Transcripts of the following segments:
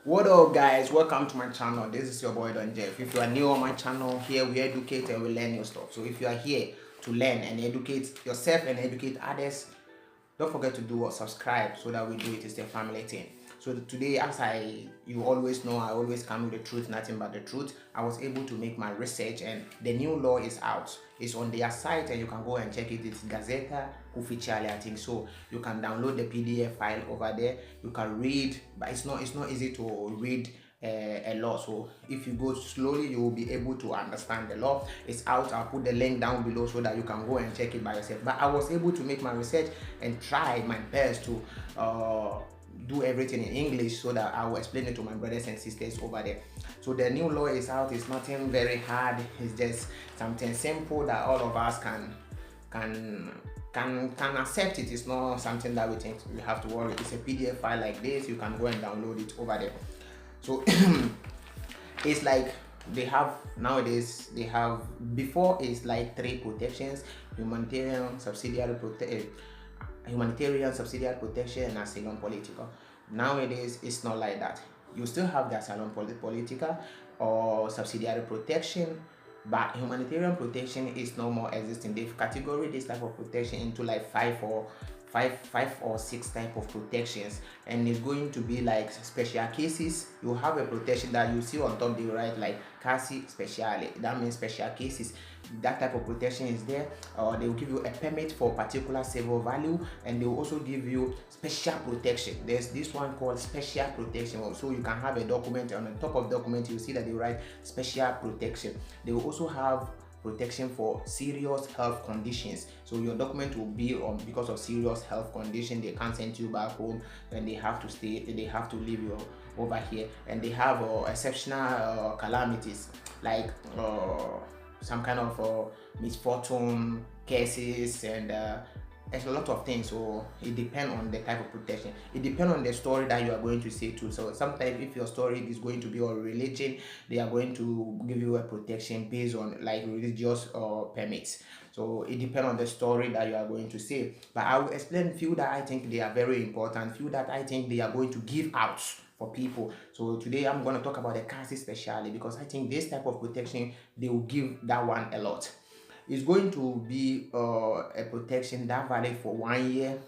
What up guys, welcome to my channel. This is your boy Don Jeff. If you are new on my channel, here we educate and we learn new stuff. So if you are here to learn and educate yourself and educate others, don't forget to do or subscribe so that we do it. It's a family thing. So today, as you always know, I always come with the truth, nothing but the truth. I was able to make my research and the new law is out. It's on their site and you can go and check it. It's Gazzetta Ufficiale, I think. So you can download the PDF file over there. You can read, but it's not easy to read a law. So if you go slowly, you will be able to understand the law. It's out. I'll put the link down below so that you can go and check it by yourself. But I was able to make my research and try my best to do everything in English so that I will explain it to my brothers and sisters over there. So the new law is out. It's nothing very hard. It's just something simple that all of us can accept it. It's not something that we think we have to worry. It's a PDF file like this. You can go and download it over there. So it's like they have nowadays, they have, before it's like 3 protections: humanitarian, subsidiary protection, and asylum political. Nowadays it's not like that. You still have the asylum political or subsidiary protection, but humanitarian protection is no more existing. They've categorized this type of protection into like five or six type of protections, and it's going to be like special cases. You have a protection that you see on top, they write like casi, speciali. That means special cases. That type of protection is there. They will give you a permit for particular civil value, and they will also give you special protection. There's this one called special protection. So you can have a document, and on the top of the document you see that they write special protection. They will also have protection for serious health conditions. So your document will be on because of serious health condition. They can't send you back home and they have to stay, they have to leave you over here. And they have exceptional calamities like some kind of misfortune cases, and there's a lot of things. So it depends on the type of protection. It depends on the story that you are going to say too. So sometimes if your story is going to be on religion, they are going to give you a protection based on like religious permits. So it depends on the story that you are going to say. But I will explain few that I think they are very important, few that I think they are going to give out for people. So today I'm going to talk about the casi speciali, because I think this type of protection, they will give that one a lot. It's going to be a protection that valid for 1 year,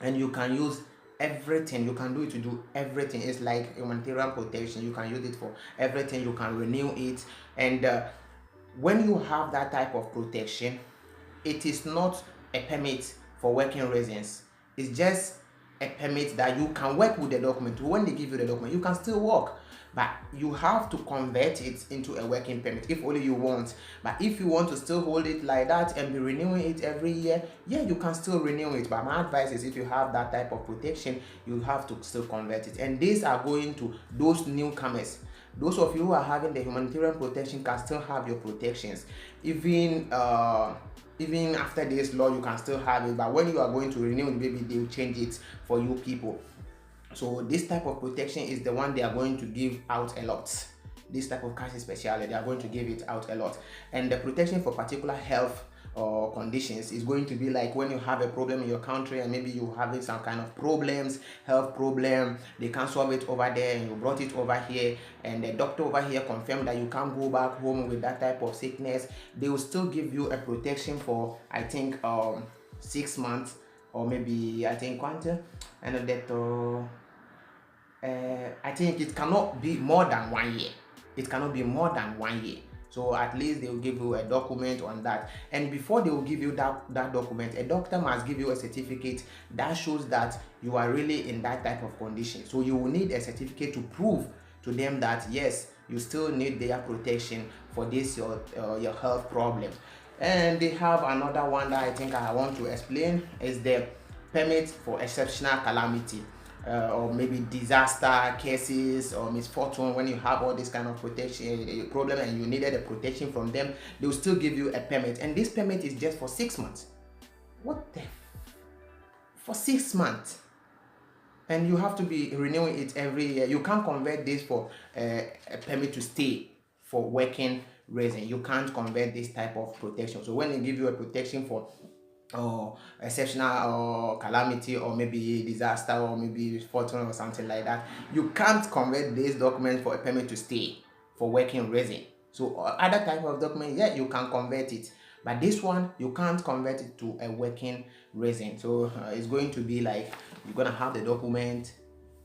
and you can use everything. You can do it to do everything. It's like humanitarian protection. You can use it for everything. You can renew it, and when you have that type of protection, it is not a permit for working reasons. It's just a permit that you can work with the document. When they give you the document, you can still work, but you have to convert it into a working permit if only you want. But if you want to still hold it like that and be renewing it every year, yeah, you can still renew it. But my advice is, if you have that type of protection, you have to still convert it. And these are going to those newcomers. Those of you who are having the humanitarian protection can still have your protections. Even after this law, you can still have it, but when you are going to renew it, maybe they will change it for you people. So this type of protection is the one they are going to give out a lot. This type of casi speciali, they are going to give it out a lot. And the protection for particular health or conditions is going to be like when you have a problem in your country, and maybe you having some kind of problems, health problem, they can solve it over there and you brought it over here, and the doctor over here confirmed that you can't go back home with that type of sickness. They will still give you a protection for, I think, 6 months, or maybe I think quantum, and that I think it cannot be more than 1 year. It cannot be more than 1 year. So at least they will give you a document on that. And before they will give you that document, a doctor must give you a certificate that shows that you are really in that type of condition. So you will need a certificate to prove to them that yes, you still need their protection for this your health problem. And they have another one that I think I want to explain, is the permit for exceptional calamity. Or maybe disaster cases or misfortune. When you have all this kind of protection problem and you needed a protection from them, they will still give you a permit, and this permit is just for 6 months. What the for 6 months, and you have to be renewing it every year. You can't convert this for a permit to stay for working reason. You can't convert this type of protection. So when they give you a protection for or exceptional or calamity or maybe disaster or maybe fortune or something like that, you can't convert this document for a permit to stay for working reason. So other type of document, yeah, you can convert it, but this one you can't convert it to a working reason. So it's going to be like you're gonna have the document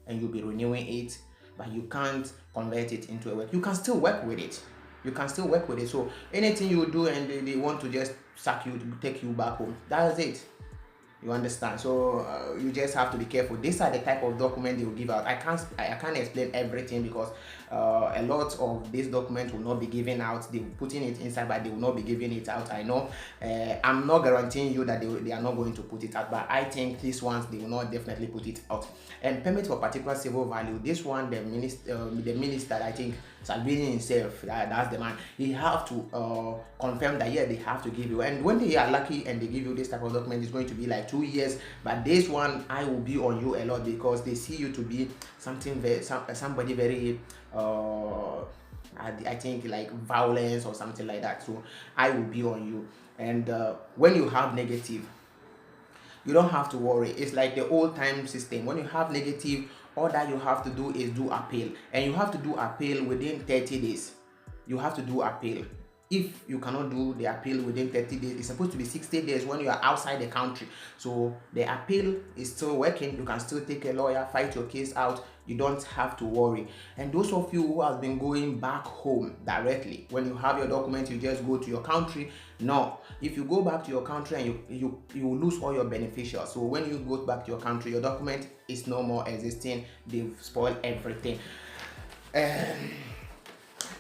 and you'll be renewing it, but you can't convert it into a work. You can still work with it. You can still work with it. So anything you do and they want to just sack you, to take you back home, that's it. You understand? So you just have to be careful. These are the type of document they will give out. I can't explain everything because a lot of these documents will not be given out. They will putting it inside, but they will not be giving it out. I know. I'm not guaranteeing you that they are not going to put it out, but I think these ones they will not definitely put it out. And permit for particular civil value. This one, the minister, I think Salvini himself, that's the man. He have to confirm that yeah they have to give you. And when they are lucky and they give you this type of document, it's going to be like 2 years. But this one, I will be on you a lot because they see you to be somebody very I think like violence or something like that. So I will be on you. And when you have negative, you don't have to worry. It's like the old time system. When you have negative, all that you have to do is do appeal, and you have to do appeal within 30 days. You have to do appeal. If you cannot do the appeal within 30 days, it's supposed to be 60 days when you are outside the country. So the appeal is still working. You can still take a lawyer, fight your case out. You don't have to worry. And those of you who have been going back home directly, when you have your document, you just go to your country. No, if you go back to your country and you lose all your beneficials. So when you go back to your country, your document is no more existing. They've spoiled everything.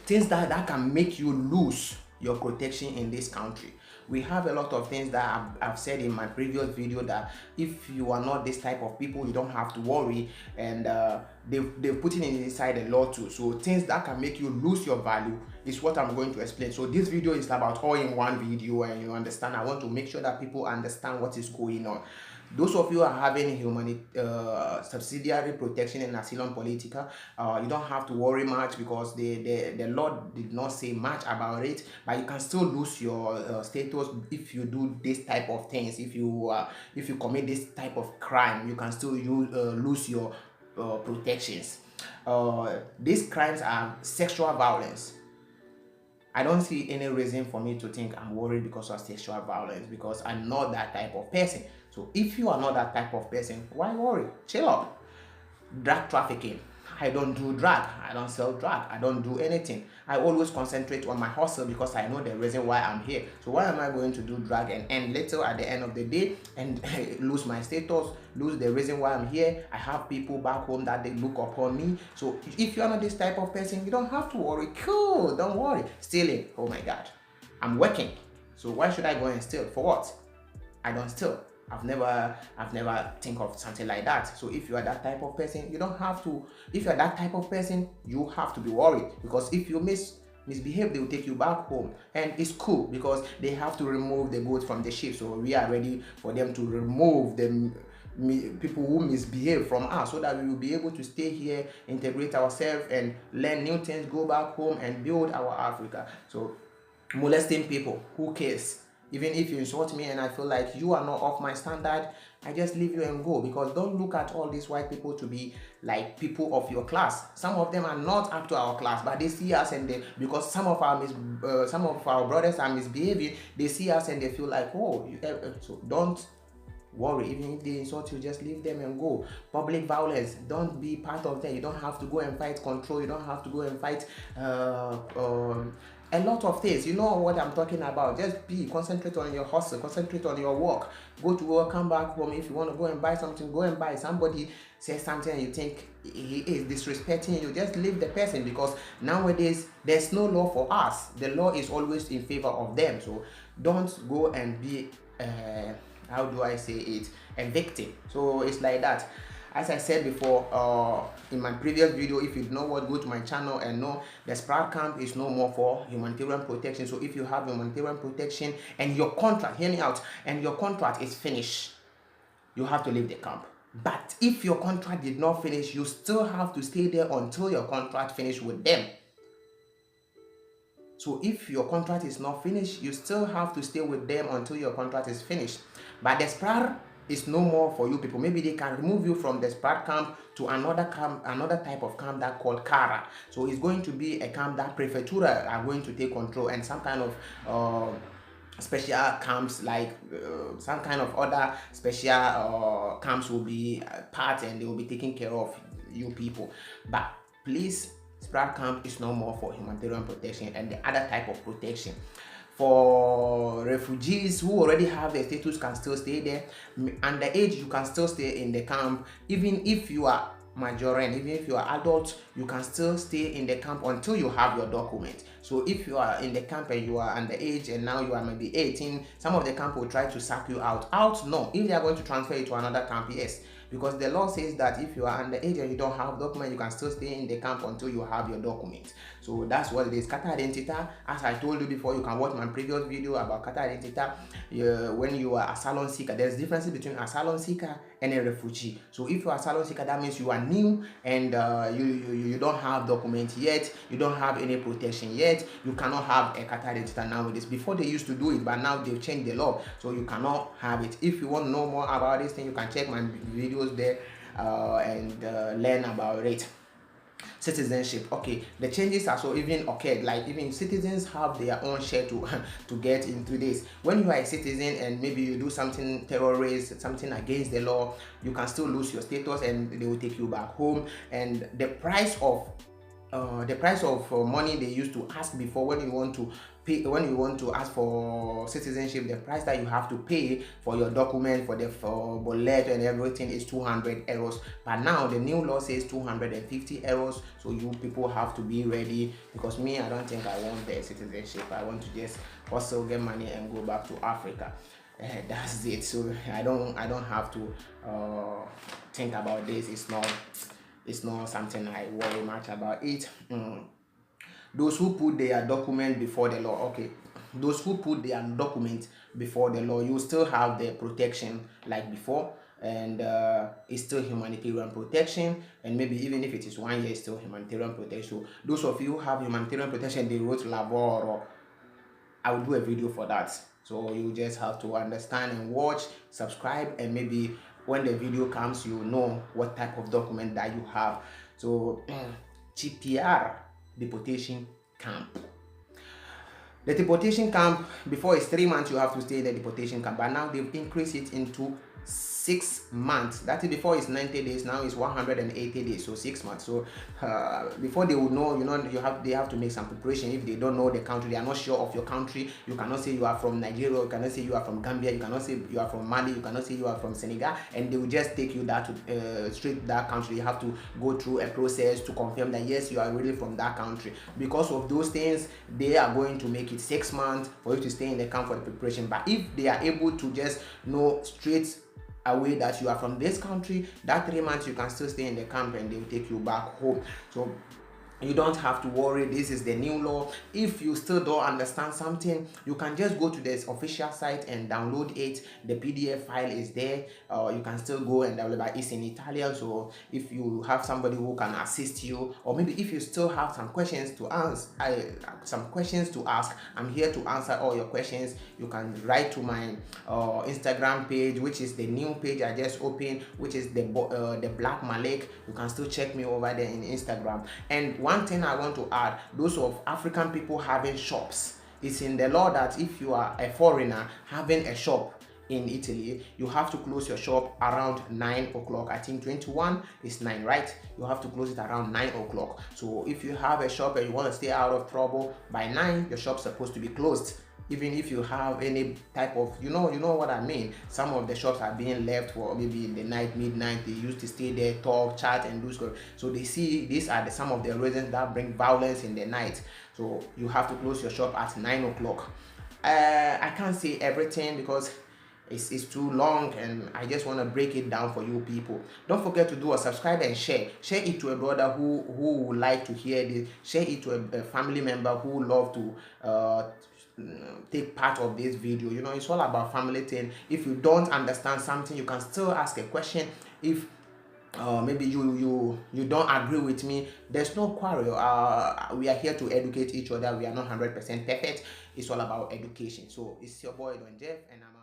Things that can make you lose your protection in this country. We have a lot of things that I've said in my previous video that if you are not this type of people, you don't have to worry. And they're putting it inside the law too. So things that can make you lose your value is what I'm going to explain. So this video is about all in one video, and you understand. I want to make sure that people understand what is going on. Those of you are having subsidiary protection and asylum politica, you don't have to worry much because the law did not say much about it, but you can still lose your status if you do this type of things. If you commit this type of crime, you can still lose your protections. These crimes are sexual violence. I don't see any reason for me to think I'm worried because of sexual violence, because I'm not that type of person. So if you are not that type of person, why worry? Chill up. Drug trafficking. I don't do drug. I don't sell drug. I don't do anything. I always concentrate on my hustle because I know the reason why I'm here. So why am I going to do drug and end little at the end of the day and lose my status, lose the reason why I'm here? I have people back home that they look upon me. So if you're not this type of person, you don't have to worry. Cool, don't worry. Stealing, oh my God. I'm working. So why should I go and steal? For what? I don't steal. I've never think of something like that. So if you are that type of person, you don't have to. If you are that type of person, you have to be worried, because if you misbehave, they will take you back home. And it's cool because they have to remove the goats from the sheep. So we are ready for them to remove the people who misbehave from us, so that we will be able to stay here, integrate ourselves, and learn new things, go back home and build our Africa. So molesting people, who cares? Even if you insult me and I feel like you are not of my standard, I just leave you and go. Because don't look at all these white people to be like people of your class. Some of them are not up to our class, but they see us and because some of our brothers are misbehaving, they see us and they feel like, oh, so don't worry. Even if they insult you, just leave them and go. Public violence, don't be part of that. You don't have to go and fight control. You don't have to go and fight a lot of things. You know what I'm talking about. Just concentrate on your hustle, concentrate on your work. Go to work, come back home. If you want to go and buy something, go and buy. Somebody says something and you think he is disrespecting you, just leave the person, because nowadays there's no law for us. The law is always in favor of them. So don't go and be how do I say it, a victim. So it's like that. As I said before in my previous video, if you know what, go to my channel and know the Sprout camp is no more for humanitarian protection. So if you have humanitarian protection and your contract, hear me out, and your contract is finished, you have to leave the camp. But if your contract did not finish, you still have to stay there until your contract finished with them. So So if your contract is not finished, you still have to stay with them until your contract is finished. But the SPRAR is no more for you people. Maybe they can remove you from the SPRAR camp to another camp, another type of camp that called Kara. So it's going to be a camp that Prefectura are going to take control, and some kind of special camps, like some kind of other special camps will be part, and they will be taking care of you people. But please, SPRAR camp is no more for humanitarian protection and the other type of protection. For refugees who already have their status can still stay there. Underage, you can still stay in the camp. Even if you are Majorant, even if you are adult, you can still stay in the camp until you have your document. So if you are in the camp and you are underage and now you are maybe 18, some of the camp will try to sack you out. No. If they are going to transfer you to another camp, yes. Because the law says that if you are underage and you don't have document, you can still stay in the camp until you have your document. So that's what it is. Kata Identita, as I told you before, you can watch my previous video about Kata Identita. When you are asylum seeker, there's difference between asylum seeker and a refugee. So if you are asylum seeker, that means you are new and you don't have document yet, you don't have any protection yet, you cannot have a Kata Identita nowadays. Before they used to do it, but now they've changed the law, so you cannot have it. If you want to know more about this thing, you can check my videos there and learn about it. Citizenship, okay, the changes are so even occurred, like even citizens have their own share to get into this. When you are a citizen and maybe you do something terrorist, something against the law, you can still lose your status and they will take you back home. And the price of money they used to ask before, when you want to ask for citizenship, the price that you have to pay for your document, for the bullet and everything is 200 euros. But now the new law says 250 euros. So you people have to be ready, because me, I don't think I want the citizenship. I want to just hustle, get money and go back to Africa. That's it. So I don't have to think about this. It's not something I worry much about it. Those who put their document before the law, okay, those who put their document before the law, you still have the protection like before, and it's still humanitarian protection. And maybe even if it is 1 year, it's still humanitarian protection. Those of you who have humanitarian protection, they wrote labor, I will do a video for that. So you just have to understand and watch, subscribe, and maybe when the video comes, you know what type of document that you have. So GPR, deportation camp. The deportation camp, before it's 3 months you have to stay in the deportation camp, but now they've increased it into 6 months. That is, before it's 90 days, now it's 180 days, so 6 months. So before they will know, they have to make some preparation. If they don't know the country, they are not sure of your country, you cannot say you are from Nigeria, you cannot say you are from Gambia, you cannot say you are from Mali, you cannot say you are from Senegal, and they will just take you straight to that country. You have to go through a process to confirm that yes, you are really from that country. Because of those things, they are going to make it 6 months for you to stay in the camp for the preparation. But if they are able to just know straight away that you are from this country, that 3 months you can still stay in the camp and they will take you back home. So you don't have to worry. This is the new law. If you still don't understand something, you can just go to this official site and download it. The PDF file is there. You can still go and download, but it's in Italian. So if you have somebody who can assist you, or maybe if you still have some questions to ask, I'm here to answer all your questions. You can write to my Instagram page, which is the new page I just opened, which is the Black Malik. You can still check me over there in Instagram. And one thing I want to add, those of African people having shops, it's in the law that if you are a foreigner having a shop in Italy, you have to close your shop around 9 o'clock. I think 21 is 9, right? You have to close it around 9 o'clock. So if you have a shop and you want to stay out of trouble, by 9 your shop's supposed to be closed. Even if you have any type of, you know what I mean. Some of the shops are being left for maybe in the night, midnight. They used to stay there, talk, chat, and do stuff. So they see these are some of the reasons that bring violence in the night. So you have to close your shop at 9 o'clock. I can't say everything because it's too long, and I just want to break it down for you people. Don't forget to do a subscribe and share it to a brother who would like to hear this. Share it to a family member who love to take part of this video. It's all about family thing. If you don't understand something, you can still ask a question. If maybe you don't agree with me, there's no quarrel. We are here to educate each other. We are not 100% perfect. It's all about education. So it's your boy Don Jeff, and I'm